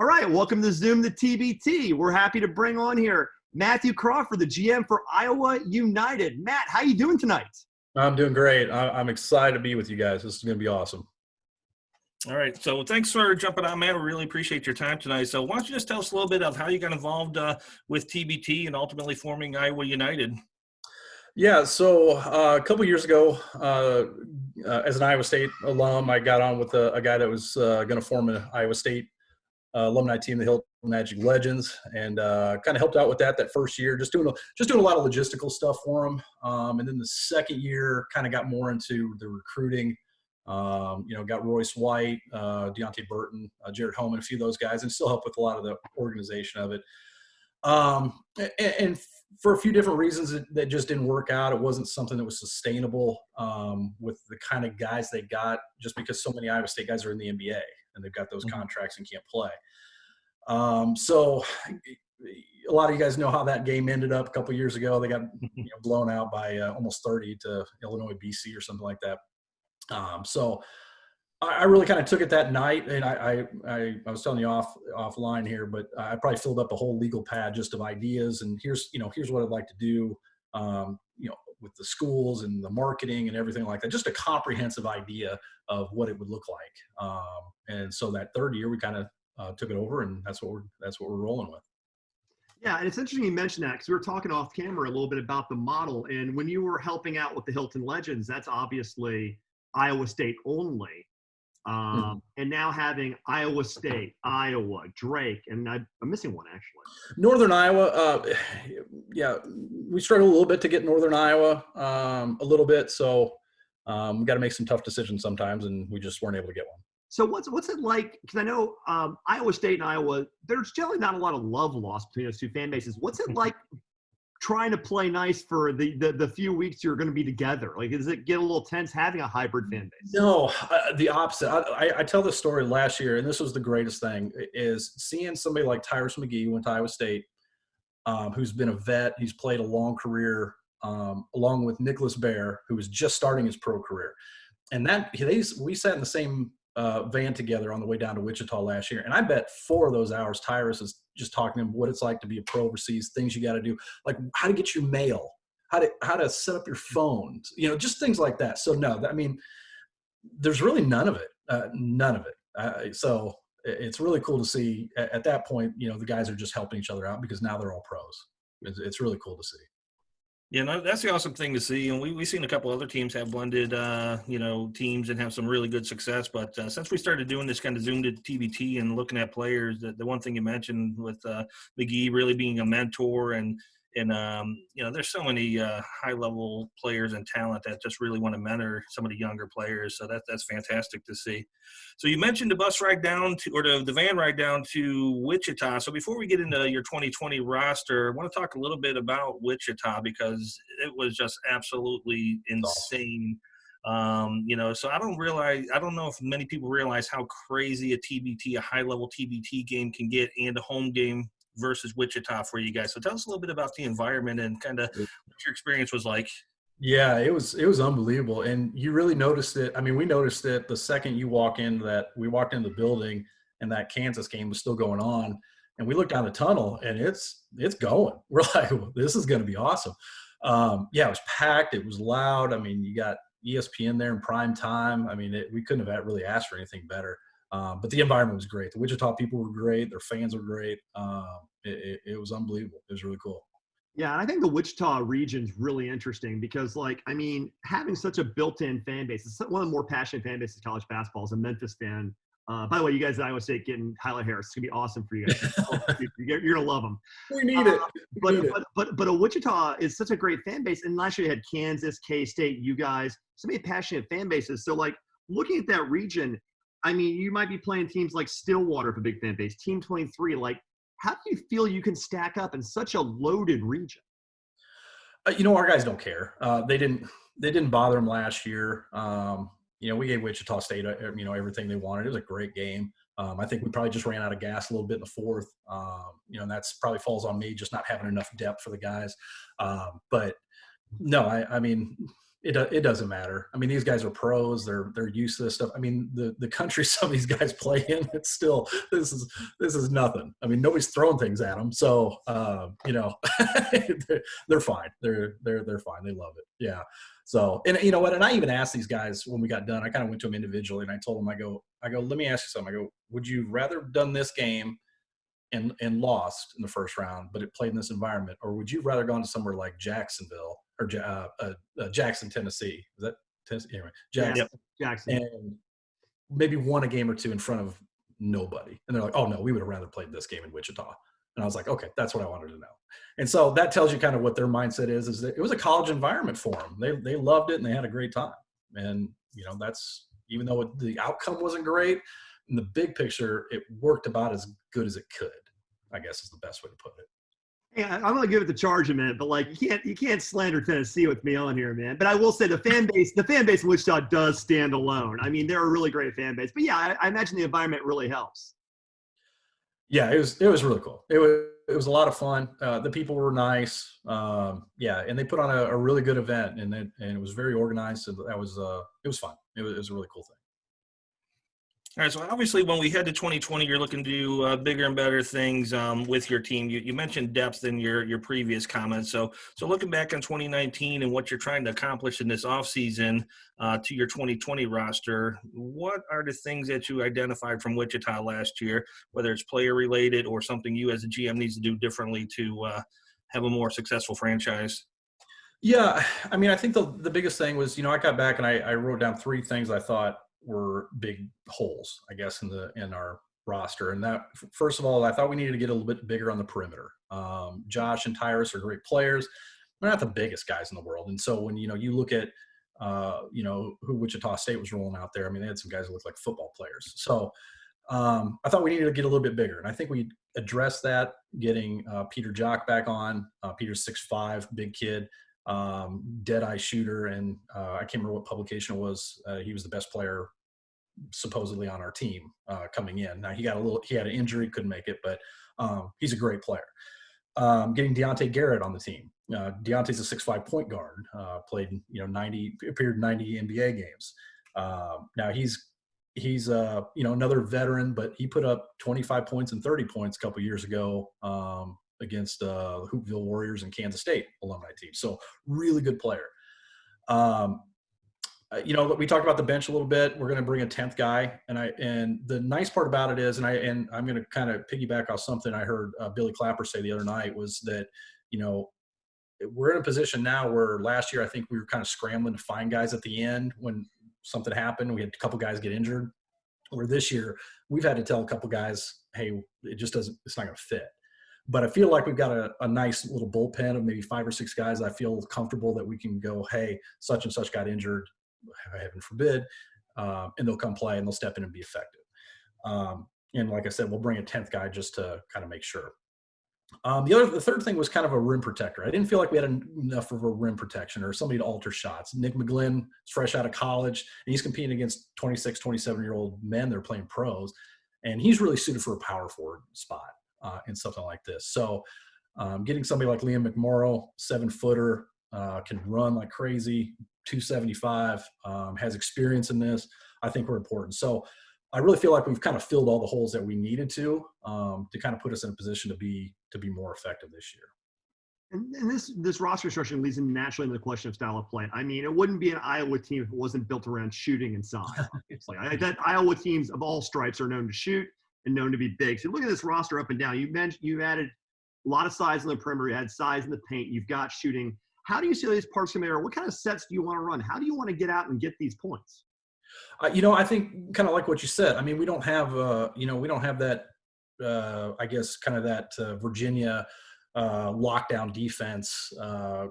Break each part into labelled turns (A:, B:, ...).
A: All right, welcome to Zoom the TBT. We're happy to bring on here Matthew Crawford, the GM for Iowa United. Matt, how you doing tonight?
B: I'm doing great. I'm excited to be with you guys. This is going to be awesome.
C: All right, so thanks for jumping on, man. We really appreciate your time tonight. So why don't you just tell us a little bit of how you got involved with TBT and ultimately forming Iowa United?
B: Yeah, so a couple years ago, as an Iowa State alum, I got on with a guy that was going to form an Iowa State alumni team, the Hilton Magic Legends, and kind of helped out with that first year, just doing a lot of logistical stuff for them. And then the second year, kind of got more into the recruiting. Got Royce White, Deontay Burton, Jared Holman, a few of those guys, and still help with a lot of the organization of it. And for a few different reasons that just didn't work out. It wasn't something that was sustainable with the kind of guys they got, just because so many Iowa State guys are in the NBA and they've got those contracts and can't play. So a lot of you guys know how that game ended up a couple years ago. They got blown out by almost 30 to Illinois, BC or something like that. So I really kind of took it that night, and I was telling you offline here, but I probably filled up a whole legal pad just of ideas, and here's what I'd like to do, with the schools and the marketing and everything like that, just a comprehensive idea of what it would look like. And so that third year we kind of took it over, and that's what we're rolling with.
A: Yeah, and it's interesting you mentioned that because we were talking off camera a little bit about the model, and when you were helping out with the Hilton Legends, that's obviously Iowa State only. And now having Iowa State, Iowa, Drake, and I'm missing one actually.
B: Northern Iowa, yeah, we struggle a little bit to get Northern Iowa, a little bit. So we got to make some tough decisions sometimes, and we just weren't able to get one.
A: So what's it like? Because I know Iowa State and Iowa, there's generally not a lot of love lost between those two fan bases. What's it like trying to play nice for the few weeks you're going to be together? Like, does it get a little tense having a hybrid fan base?
B: No, the opposite. I tell this story last year, and this was the greatest thing, is seeing somebody like Tyrus McGee, who went to Iowa State, who's been a vet. He's played a long career, along with Nicholas Bear, who was just starting his pro career. And we sat in the same van together on the way down to Wichita last year. And I bet 4 of those hours, Tyrus is just talking to him what it's like to be a pro overseas, things you got to do, like how to get your mail, how to set up your phone, just things like that. So no, I mean, there's really none of it. So it's really cool to see at that point, the guys are just helping each other out because now they're all pros. It's really cool to see.
C: Yeah, no, that's the awesome thing to see. And we've seen a couple other teams have blended, teams and have some really good success. But since we started doing this kind of Zoom to TBT and looking at players, the one thing you mentioned with McGee really being a mentor and there's so many high-level players and talent that just really want to mentor some of the younger players. So that's fantastic to see. So you mentioned the bus ride down to, or the van ride down to Wichita. So before we get into your 2020 roster, I want to talk a little bit about Wichita because it was just absolutely insane. So I don't know if many people realize how crazy a high-level TBT game can get, and a home game versus Wichita for you guys. So tell us a little bit about the environment and kind of what your experience was like.
B: Yeah, it was unbelievable. And you really noticed it. I mean, we noticed it the second we walked into the building and that Kansas game was still going on. And we looked down the tunnel and it's going. We're like, well, this is going to be awesome. It was packed. It was loud. I mean, you got ESPN there in prime time. I mean, we couldn't have really asked for anything better. But the environment was great. The Wichita people were great. Their fans were great. It was unbelievable. It was really cool.
A: Yeah, and I think the Wichita region is really interesting because, having such a built-in fan base, it's one of the more passionate fan bases in college basketball. As a Memphis fan, by the way, you guys at Iowa State getting Tyler Harris, it's gonna be awesome for you guys. You're gonna love him.
B: We need it.
A: But a Wichita is such a great fan base, and last year you had Kansas, K-State, you guys, so many passionate fan bases. So looking at that region, I mean, you might be playing teams like Stillwater with a big fan base, Team 23. How do you feel you can stack up in such a loaded region?
B: Our guys don't care. They didn't bother them last year. We gave Wichita State, everything they wanted. It was a great game. I think we probably just ran out of gas a little bit in the fourth. And that's probably falls on me just not having enough depth for the guys. But no, I mean, It doesn't matter. I mean, these guys are pros. They're used to this stuff. I mean, the country some of these guys play in, it's still this is nothing. I mean, nobody's throwing things at them, so you know, they're fine. They're fine. They love it. Yeah. So, and you know what? And I even asked these guys when we got done. I kind of went to them individually, and I told them, I go, let me ask you something. I go, would you rather have done this game and lost in the first round, but it played in this environment, or would you rather gone to somewhere like Jacksonville or Jackson, Tennessee? Is that Tennessee? Anyway, Jackson,
A: Jackson,
B: and maybe won a game or two in front of nobody. And they're like, oh no, we would have rather played this game in Wichita. And I was like, okay, that's what I wanted to know. And so that tells you kind of what their mindset is that it was a college environment for them. They loved it and they had a great time. And you know, that's, even though the outcome wasn't great, in the big picture, it worked about as good as it could, I guess is the best way to put it.
A: Hey, I'm going to give it the charge a minute, but like you can't slander Tennessee with me on here, man. But I will say the fan base in Wichita does stand alone. I mean, they're a really great fan base. But yeah, I imagine the environment really helps.
B: Yeah, it was really cool. It was a lot of fun. The people were nice. Yeah, and they put on a really good event, and it was very organized. And it was fun. It was a really cool thing.
C: All right, so obviously when we head to 2020, you're looking to do bigger and better things with your team. You mentioned depth in your previous comments. So looking back on 2019 and what you're trying to accomplish in this offseason to your 2020 roster, what are the things that you identified from Wichita last year, whether it's player-related or something you as a GM needs to do differently to have a more successful franchise?
B: Yeah, I mean, I think the biggest thing was, you know, I got back and I wrote down 3 things I thought were big holes, I guess, in our roster. And that, first of all, I thought we needed to get a little bit bigger on the perimeter. Josh and Tyrus are great players. They're not the biggest guys in the world. And so when, you know, you look at, you know, who Wichita State was rolling out there, I mean, they had some guys that looked like football players. So I thought we needed to get a little bit bigger. And I think we addressed that getting Peter Jock back on. Peter's 6'5", big kid. Dead-eye shooter, and I can't remember what publication it was. He was the best player supposedly on our team coming in. Now he had an injury, couldn't make it, but he's a great player. Getting Deontay Garrett on the team. Deontay's a 6'5" point guard. Played, you know, appeared 90 NBA games. Now he's you know, another veteran, but he put up 25 points and 30 points a couple years ago against Hoopville Warriors and Kansas State alumni team. So really good player. You know, we talked about the bench a little bit. We're going to bring a 10th guy, and the nice part about it is, and I'm going to kind of piggyback off something I heard Billy Clapper say the other night, was that, you know, we're in a position now where last year I think we were kind of scrambling to find guys at the end when something happened. We had a couple guys get injured. Where this year we've had to tell a couple guys, hey, it's not going to fit. But I feel like we've got a nice little bullpen of maybe 5 or 6 guys. I feel comfortable that we can go, hey, such and such got injured, heaven forbid, and they'll come play and they'll step in and be effective. And like I said, we'll bring a 10th guy just to kind of make sure. The third thing was kind of a rim protector. I didn't feel like we had enough of a rim protection or somebody to alter shots. Nick McGlynn is fresh out of college, and he's competing against 26, 27-year-old men that are playing pros, and he's really suited for a power forward spot in something like this. So getting somebody like Liam McMorrow, 7-footer, can run like crazy, 275, has experience in this, I think we're important. So I really feel like we've kind of filled all the holes that we needed to kind of put us in a position to be more effective this year.
A: And this roster construction leads naturally into the question of style of play. I mean, it wouldn't be an Iowa team if it wasn't built around shooting and size. Obviously, that Iowa teams of all stripes are known to shoot and known to be big. So look at this roster up and down. You've added a lot of size in the perimeter. You had size in the paint. You've got shooting. How do you see these parts come together? What kind of sets do you want to run? How do you want to get out and get these points?
B: You know, I think kind of like what you said. I mean, we don't have that. I guess kind of that Virginia lockdown defense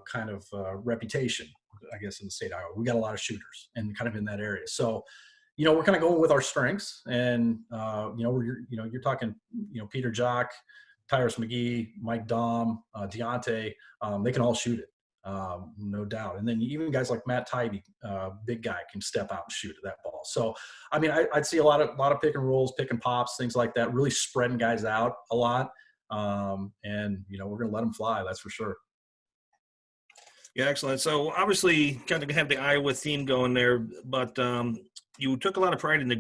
B: kind of reputation, I guess, in the state of Iowa. We got a lot of shooters and kind of in that area. So, you know, we're kind of going with our strengths, and you know, you're talking, you know, Peter Jock, Tyrus McGee, Mike Dahm, Deontay, they can all shoot it. No doubt. And then even guys like Matt Tybee, big guy, can step out and shoot at that ball. So, I mean, I'd see a lot of pick and rolls, pick and pops, things like that, really spreading guys out a lot. And, you know, we're going to let them fly. That's for sure.
C: Yeah, excellent. So obviously, kind of have the Iowa theme going there, but you took a lot of pride in the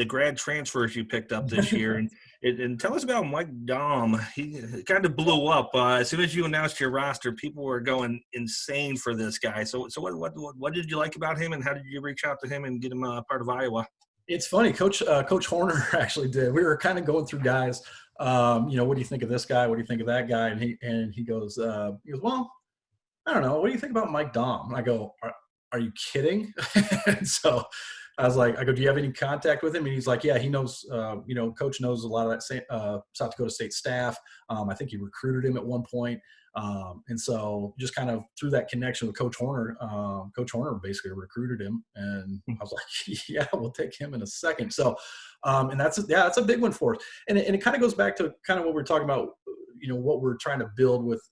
C: grad transfers you picked up this year, and tell us about Mike Daum. He kind of blew up as soon as you announced your roster. People were going insane for this guy. So what did you like about him, and how did you reach out to him and get him part of Iowa?
B: It's funny, Coach Horner actually did. We were kind of going through guys. What do you think of this guy? What do you think of that guy? And he goes, well, I don't know. What do you think about Mike Daum? And I go, are you kidding? And so I was like, do you have any contact with him? And he's like, yeah, he knows, Coach knows a lot of that South Dakota State staff. I think he recruited him at one point. And so just kind of through that connection with Coach Horner basically recruited him. And I was like, yeah, we'll take him in a second. So, and that's a big one for us. And it kind of goes back to kind of what we're talking about, what we're trying to build with,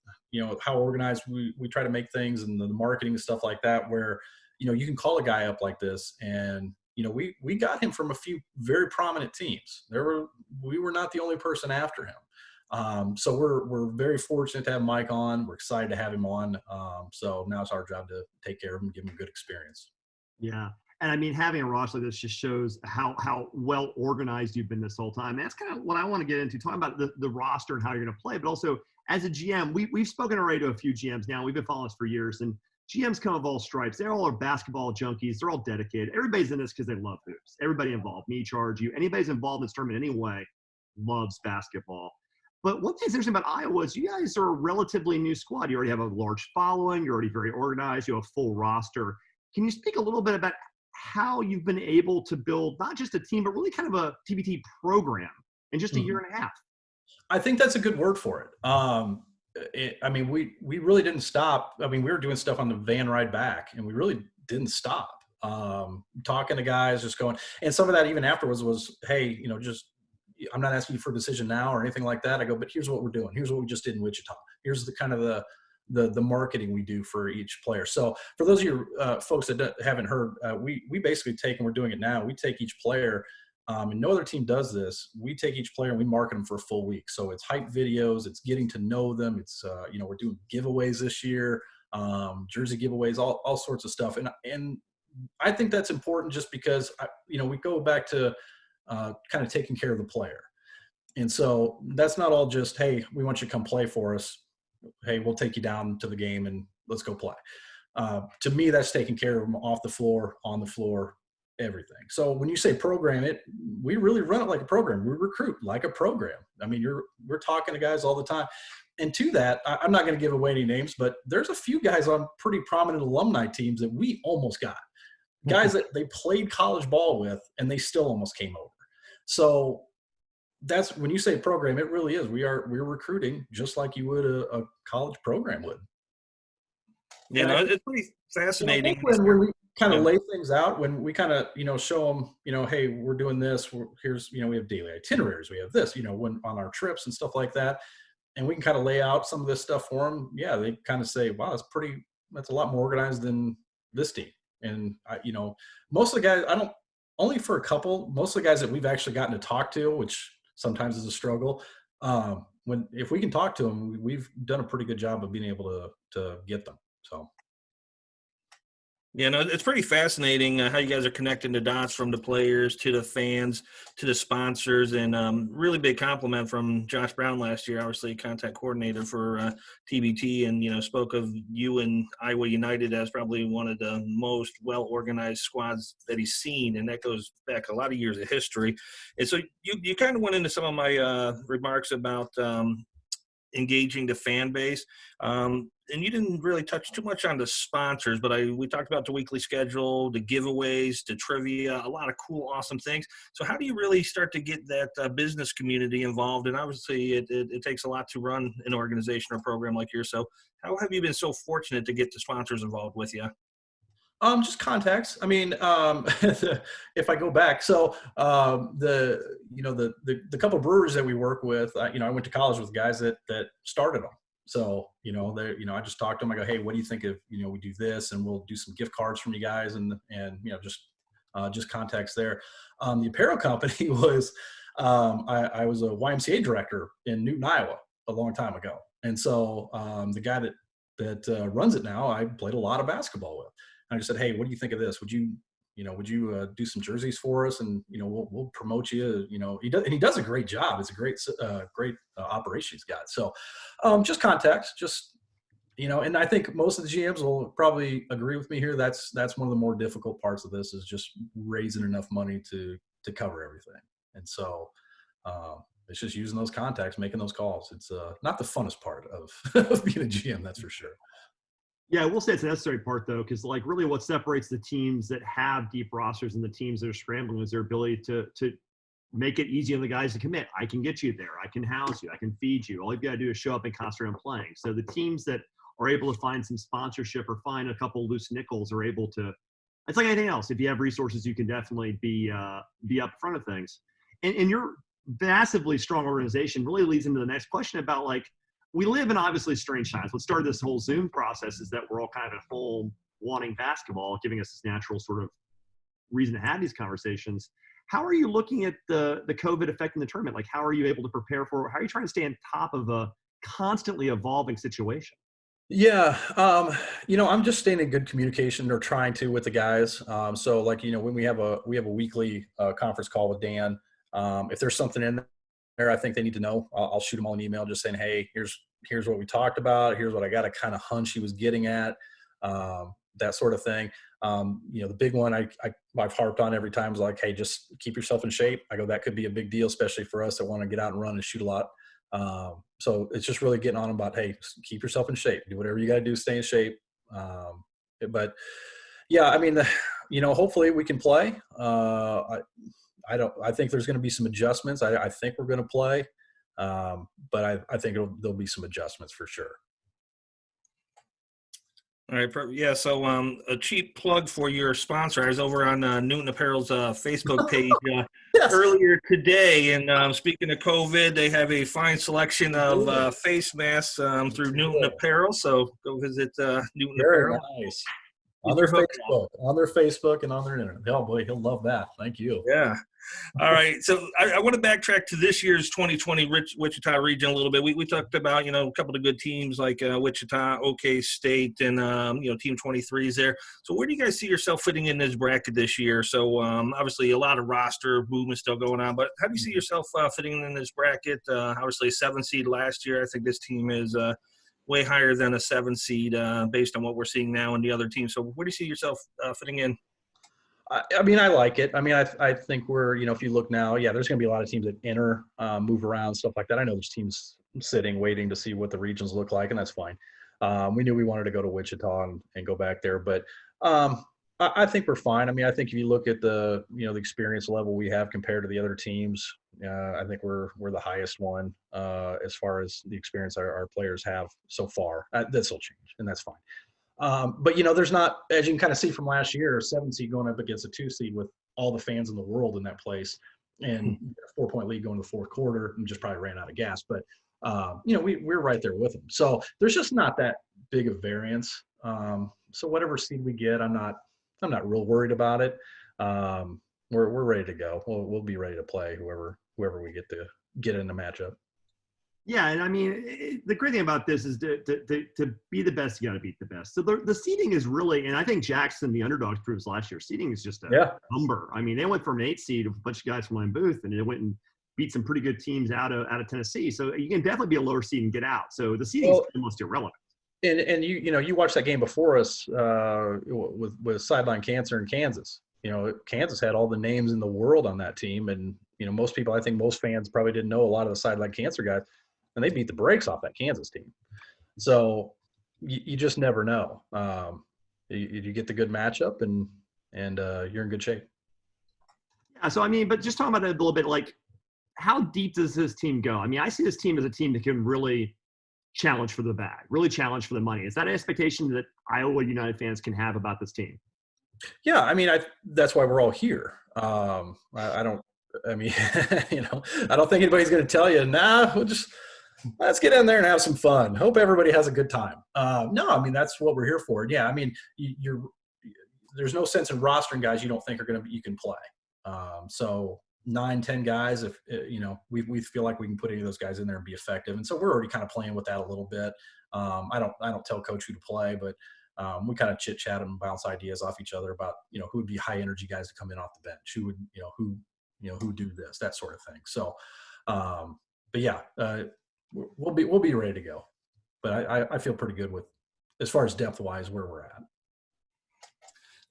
B: how organized we try to make things and the marketing and stuff like that, where, you can call a guy up like this and, we got him from a few very prominent teams. We were not the only person after him. So we're very fortunate to have Mike on. We're excited to have him on. So now it's our job to take care of him and give him a good experience.
A: Yeah. And I mean, having a roster like this just shows how well organized you've been this whole time. And that's kind of what I want to get into, talking about the roster and how you're going to play, but also as a GM, we've spoken already to a few GMs now. We've been following this for years, and GMs come of all stripes. They all are basketball junkies. They're all dedicated. Everybody's in this because they love hoops. Everybody involved, me, charge you, anybody's involved in this tournament anyway, loves basketball. But one thing that's interesting about Iowa is you guys are a relatively new squad. You already have a large following. You're already very organized. You have a full roster. Can you speak a little bit about how you've been able to build not just a team, but really kind of a TBT program in just a year and a half?
B: I think that's a good word for it. We really didn't stop. I mean, we were doing stuff on the van ride back, and we really didn't stop. Talking to guys, just going, and some of that even afterwards was, hey, I'm not asking you for a decision now or anything like that. I go, but here's what we're doing. Here's what we just did in Wichita. Here's the kind of the marketing we do for each player. So for those of you folks that haven't heard, we basically take, and we're doing it now, we take each player, and no other team does this. We take each player and we market them for a full week. So it's hype videos, it's getting to know them. It's, we're doing giveaways this year, jersey giveaways, all sorts of stuff. And I think that's important just because, we go back to kind of taking care of the player. And so that's not all just, hey, we want you to come play for us. Hey, we'll take you down to the game and let's go play. To me, that's taking care of them off the floor, on the floor, everything. So when you say program it, we really run it like a program. We recruit like a program. I mean, we're talking to guys all the time. And to that, I'm not going to give away any names, but there's a few guys on pretty prominent alumni teams that we almost got. Guys that they played college ball with, and they still almost came over. So that's when you say program, it really is. We're recruiting just like you would a college program would.
C: Yeah, it's pretty fascinating.
B: When we kind of lay things out, when we kind of, show them, hey, we're doing this. Here's, we have daily itineraries. We have this, when on our trips and stuff like that. And we can kind of lay out some of this stuff for them. Yeah, they kind of say, wow, that's a lot more organized than this team. And, most of the guys, only for a couple, most of the guys that we've actually gotten to talk to, which sometimes is a struggle, if we can talk to them, we've done a pretty good job of being able to get them. So.
C: Yeah, no, it's pretty fascinating how you guys are connecting the dots from the players to the fans to the sponsors, and really big compliment from Josh Brown last year, obviously contact coordinator for TBT, and spoke of you and Iowa United as probably one of the most well-organized squads that he's seen, and that goes back a lot of years of history. And so you kind of went into some of my remarks about engaging the fan base. And you didn't really touch too much on the sponsors, but we talked about the weekly schedule, the giveaways, the trivia, a lot of cool, awesome things. So how do you really start to get that business community involved? And obviously it takes a lot to run an organization or program like yours. So how have you been so fortunate to get the sponsors involved with you?
B: Just contacts. I mean, if I go back, so the couple of breweries that we work with, I went to college with guys that started them. So, I just talked to them. I go, hey, what do you think if, we do this, and we'll do some gift cards from you guys, and just contacts there. The apparel company was, I was a YMCA director in Newton, Iowa a long time ago. And so the guy that that runs it now, I played a lot of basketball with. And I just said, hey, what do you think of this? Would you do some jerseys for us? And, we'll promote you. He does a great job. It's a great operation he's got. So just contacts, and I think most of the GMs will probably agree with me here. That's one of the more difficult parts of this, is just raising enough money to cover everything. And so it's just using those contacts, making those calls. It's not the funnest part of being a GM, that's for sure.
A: Yeah, we'll say it's a necessary part, though, because really what separates the teams that have deep rosters and the teams that are scrambling is their ability to make it easy on the guys to commit. I can get you there. I can house you. I can feed you. All you've got to do is show up and concentrate on playing. So the teams that are able to find some sponsorship or find a couple loose nickels are able to – it's like anything else. If you have resources, you can definitely be up front of things. And your massively strong organization really leads into the next question about, we live in obviously strange times. What started this whole Zoom process is that we're all kind of at home wanting basketball, giving us this natural sort of reason to have these conversations. How are you looking at the COVID affecting the tournament? How are you able to prepare for it? How are you trying to stay on top of a constantly evolving situation?
B: Yeah. I'm just staying in good communication, or trying to, with the guys. So when we have a weekly conference call with Dan, if there's something in there I think they need to know, I'll shoot them all an email just saying, hey, here's what we talked about. Here's what I got a kind of hunch he was getting at, that sort of thing. The big one I've harped on every time is hey, just keep yourself in shape. I go, that could be a big deal, especially for us that want to get out and run and shoot a lot. So it's just really getting on them about, hey, keep yourself in shape. Do whatever you got to do, stay in shape. But yeah, hopefully we can play. I think there's going to be some adjustments. I think we're going to play. But I think there'll be some adjustments for sure.
C: All right. Yeah. So a cheap plug for your sponsor. I was over on Newton Apparel's Facebook page
B: Yes.
C: earlier today. And speaking of COVID, they have a fine selection of face masks through Newton Apparel. So go visit Newton
B: Very
C: Apparel.
B: nice. On their Facebook and on their internet. Oh boy, he'll love that. Thank you.
C: Yeah. All right. So I want to backtrack to this year's 2020 Wichita Region a little bit. We talked about, a couple of good teams like Wichita, Hawkeyes State, and, Team 23s there. So where do you guys see yourself fitting in this bracket this year? So obviously a lot of roster movement still going on, but how do you see yourself fitting in this bracket? Obviously a 7 seed last year. I think this team is way higher than a 7 seed based on what we're seeing now in the other teams. So where do you see yourself fitting in?
B: I like it. I think we're, if you look now, there's going to be a lot of teams that enter, move around, stuff like that. I know there's teams sitting, waiting to see what the regions look like, and that's fine. We knew we wanted to go to Wichita and go back there, but I think we're fine. I think if you look at the, the experience level we have compared to the other teams, I think we're the highest one as far as the experience our players have so far. This will change, and that's fine. But there's not, as you can kind of see from last year, a 7 seed going up against a 2 seed with all the fans in the world in that place, and a 4-point lead going to the fourth quarter, and just probably ran out of gas. But we're right there with them. So there's just not that big of variance. So whatever seed we get, I'm not real worried about it. We're ready to go. We'll be ready to play whoever we get in the matchup.
A: Yeah, and the great thing about this is to be the best, you got to beat the best. So the seeding is really, and I think Jackson, the underdogs, proves last year, seeding is just a number. They went from an 8 seed, a bunch of guys from Lane Booth, and they went and beat some pretty good teams out of Tennessee. So you can definitely be a lower seed and get out. So the seeding is almost irrelevant.
B: And you watched that game before us with Sideline Cancer in Kansas. Kansas had all the names in the world on that team, and most people, I think most fans probably didn't know a lot of the Sideline Cancer guys. And they beat the brakes off that Kansas team. So you just never know. You get the good matchup, and you're in good shape.
A: Yeah, so, but just talking about that a little bit, how deep does this team go? I see this team as a team that can really challenge for the bag, really challenge for the money. Is that an expectation that Iowa United fans can have about this team?
B: Yeah, that's why we're all here. I don't think anybody's going to tell you, let's get in there and have some fun. Hope everybody has a good time. No, that's what we're here for. Yeah, there's no sense in rostering guys you don't think you can play. So 9-10 guys, if we feel like we can put any of those guys in there and be effective. And so we're already kind of playing with that a little bit. I don't tell coach who to play, but we kind of chit chat and bounce ideas off each other about who would be high energy guys to come in off the bench, who would who do this, that sort of thing. So but yeah, we'll be ready to go. But I feel pretty good with, as far as depth wise, where we're at.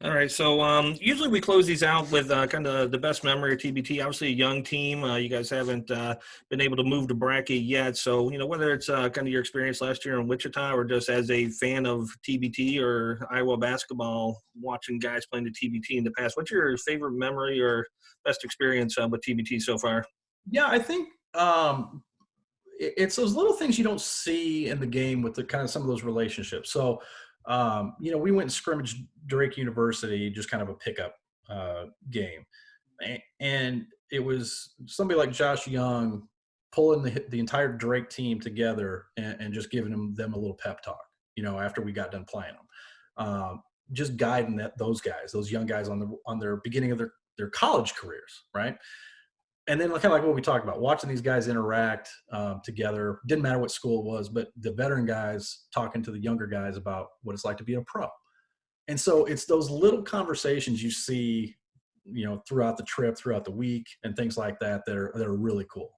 C: All right, so usually we close these out with kind of the best memory of TBT. Obviously, a young team. You guys haven't been able to move to bracket yet. So, whether it's kind of your experience last year in Wichita or just as a fan of TBT or Iowa basketball, watching guys playing the TBT in the past, what's your favorite memory or best experience with TBT so far?
B: Yeah, I think it's those little things you don't see in the game with the kind of some of those relationships. So, we went and scrimmaged Drake University, just kind of a pickup game. And it was somebody like Josh Young pulling the entire Drake team together and just giving them a little pep talk, after we got done playing them. Just guiding those guys, those young guys on their beginning of their college careers, right? And then kind of like what we talked about, watching these guys interact together. Didn't matter what school it was, but the veteran guys talking to the younger guys about what it's like to be a pro. And so it's those little conversations you see, throughout the trip, throughout the week, and things like that that are really cool.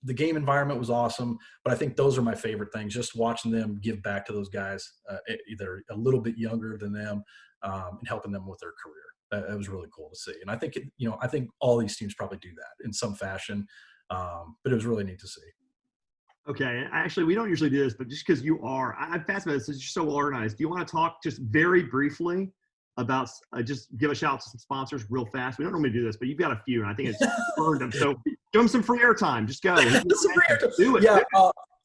B: The game environment was awesome, but I think those are my favorite things. Just watching them give back to those guys, either a little bit younger than them, and helping them with their career. It was really cool to see. And I think, I think all these teams probably do that in some fashion. But it was really neat to see.
A: Okay. Actually, we don't usually do this, but just because I'm fascinated by this, you're so well organized. Do you want to talk just very briefly about, just give a shout out to some sponsors real fast? We don't normally do this, but you've got a few, and I think it's earned them. So give them some free airtime. Just go. Do it.
B: Yeah.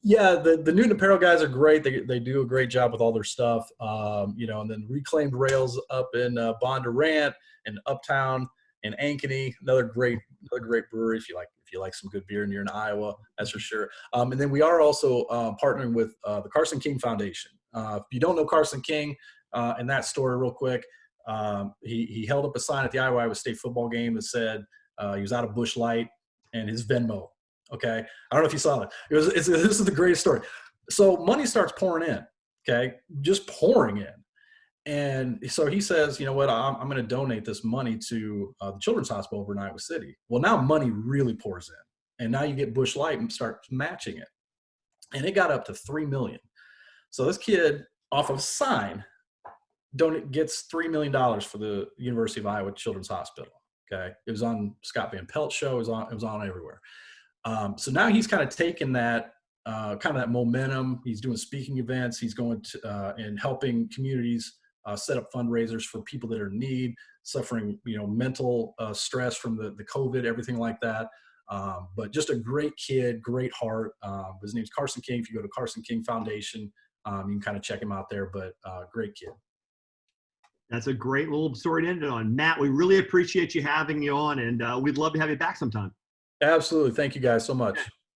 B: Yeah, the Newton Apparel guys are great. They do a great job with all their stuff. And then Reclaimed Rails up in Bondurant and Uptown and Ankeny, another great brewery if you like some good beer and you're in Iowa, that's for sure. And then we are also partnering with the Carson King Foundation. If you don't know Carson King and that story real quick, he held up a sign at the Iowa State football game that said he was out of Busch Light and his Venmo. Okay. I don't know if you saw that. This is the greatest story. So money starts pouring in. Okay. Just pouring in. And so he says, you know what, I'm going to donate this money to the Children's Hospital over in Iowa City. Well, now money really pours in. And now you get Busch Light and start matching it. And it got up to $3 million. So this kid off of a sign gets $3 million for the University of Iowa Children's Hospital. Okay. It was on Scott Van Pelt's show. It was on everywhere. So now he's kind of taken that kind of that momentum. He's doing speaking events. He's going to and helping communities set up fundraisers for people that are in need, suffering mental stress from the COVID, everything like that. But just a great kid, great heart. His name's Carson King. If you go to Carson King Foundation, you can kind of check him out there. But great kid.
A: That's a great little story to end it on. Matt, we really appreciate you having you on, and we'd love to have you back sometime.
B: Absolutely. Thank you guys so much.